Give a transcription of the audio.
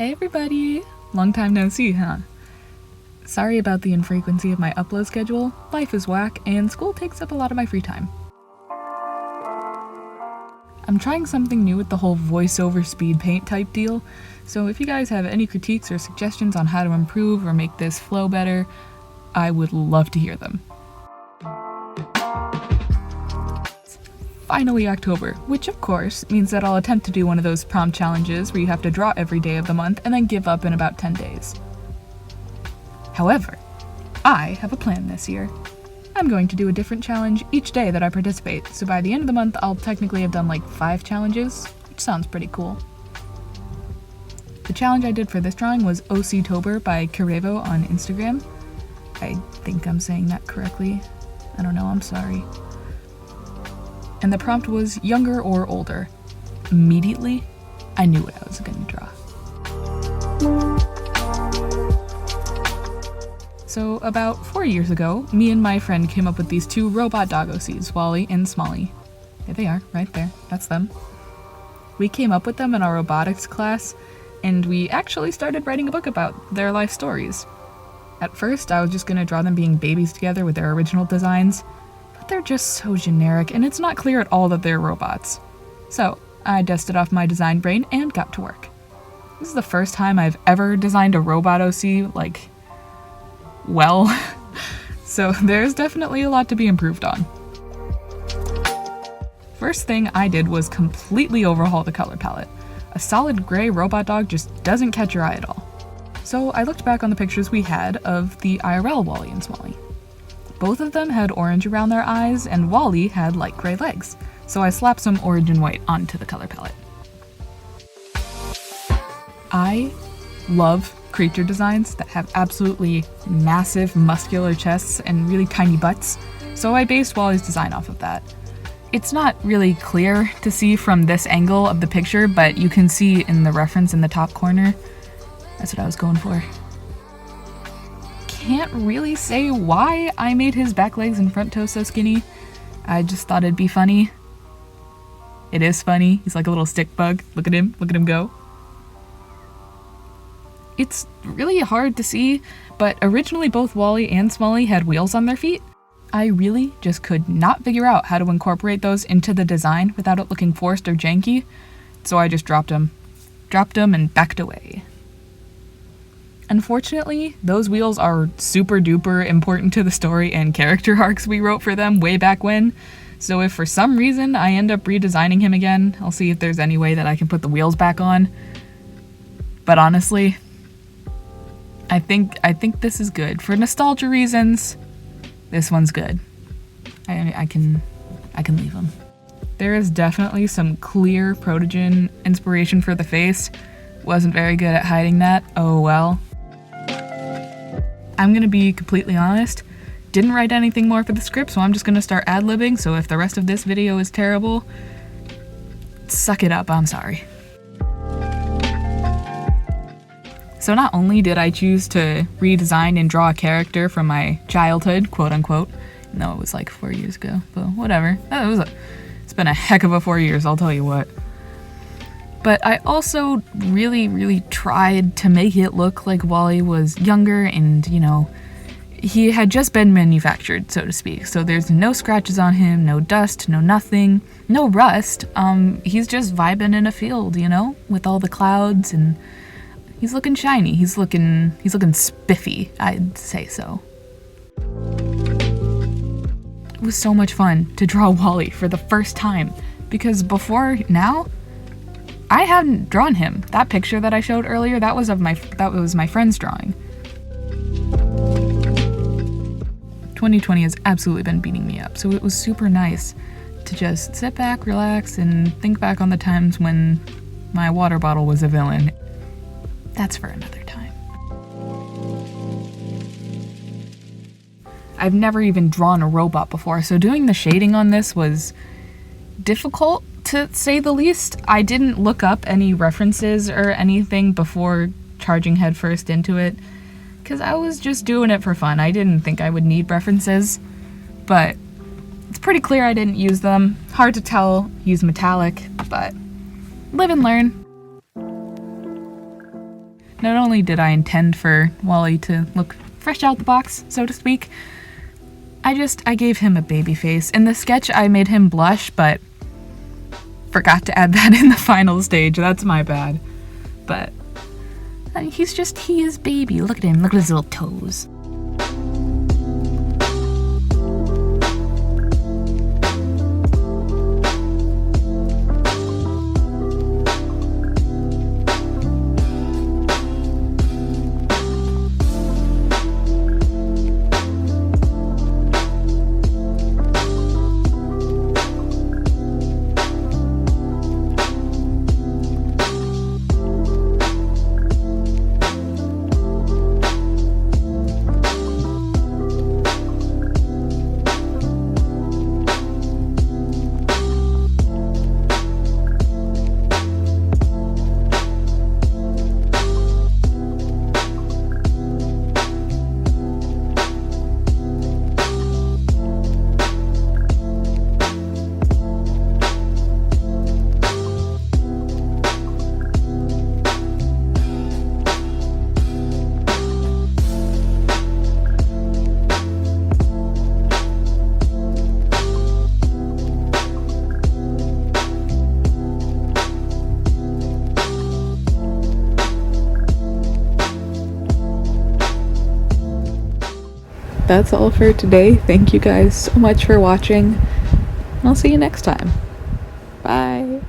Hey everybody! Long time no see, huh? Sorry about the infrequency of my upload schedule. Life is whack, and school takes up a lot of my free time. I'm trying something new with the whole voiceover speed paint type deal, so if you guys have any critiques or suggestions on how to improve or make this flow better, I would love to hear them. Finally October, which of course means that I'll attempt to do one of those prompt challenges where you have to draw every day of the month and then give up in about 10 days. However, I have a plan this year. I'm going to do a different challenge each day that I participate, so by the end of the month I'll technically have done like 5 challenges, which sounds pretty cool. The challenge I did for this drawing was OC-tober by QuickTime on Instagram. I think I'm saying that correctly. I don't know, I'm sorry. And the prompt was younger or older. Immediately, I knew what I was going to draw. So about 4 years ago, me and my friend came up with these 2 robot dog OCs, Wally and Smalley. There they are, right there, that's them. We came up with them in our robotics class, and we actually started writing a book about their life stories. At first, I was just going to draw them being babies together with their original designs, but they're just so generic, and it's not clear at all that they're robots. So, I dusted off my design brain and got to work. This is the first time I've ever designed a robot OC, like, well, so there's definitely a lot to be improved on. First thing I did was completely overhaul the color palette. A solid gray robot dog just doesn't catch your eye at all. So I looked back on the pictures we had of the IRL Wally and Smalley. Both of them had orange around their eyes, and Wally had light gray legs, so I slapped some orange and white onto the color palette. I love creature designs that have absolutely massive muscular chests and really tiny butts, so I based Wally's design off of that. It's not really clear to see from this angle of the picture, but you can see in the reference in the top corner. That's what I was going for. Can't really say why I made his back legs and front toes so skinny. I just thought it'd be funny. It is funny. He's like a little stick bug. Look at him go. It's really hard to see, but originally both Wally and Smalley had wheels on their feet. I really just could not figure out how to incorporate those into the design without it looking forced or janky, so I just dropped them and backed away. Unfortunately, those wheels are super duper important to the story and character arcs we wrote for them way back when, so if for some reason I end up redesigning him again, I'll see if there's any way that I can put the wheels back on. But honestly, I think this is good. For nostalgia reasons, this one's good. I can leave him. There is definitely some clear Protogen inspiration for the face. Wasn't very good at hiding that. Oh well. I'm gonna be completely honest, didn't write anything more for the script, so I'm just gonna start ad-libbing, so if the rest of this video is terrible, suck it up, I'm sorry. So not only did I choose to redesign and draw a character from my childhood, quote unquote, no, it was like 4 years ago, but whatever. It's been a heck of a 4 years, I'll tell you what. But I also really tried to make it look like Wally was younger and, you know, he had just been manufactured, so to speak. So there's no scratches on him, no dust, no nothing, no rust. He's just vibing in a field, you know, with all the clouds, and he's looking shiny. He's looking spiffy, I'd say so. It was so much fun to draw Wally for the first time, because before now, I hadn't drawn him. That picture that I showed earlier, that was my friend's drawing. 2020 has absolutely been beating me up, so it was super nice to just sit back, relax, and think back on the times when my water bottle was a villain. That's for another time. I've never even drawn a robot before, so doing the shading on this was difficult, to say the least. I didn't look up any references or anything before charging headfirst into it, because I was just doing it for fun. I didn't think I would need references, but it's pretty clear I didn't use them. Hard to tell, he's metallic, but live and learn. not only did I intend for Wally to look fresh out the box, so to speak, I gave him a baby face. In the sketch, I made him blush, but forgot to add that in the final stage. That's my bad. But he is baby. Look at him. Look at his little toes. That's all for today. Thank you guys so much for watching, and I'll see you next time. Bye!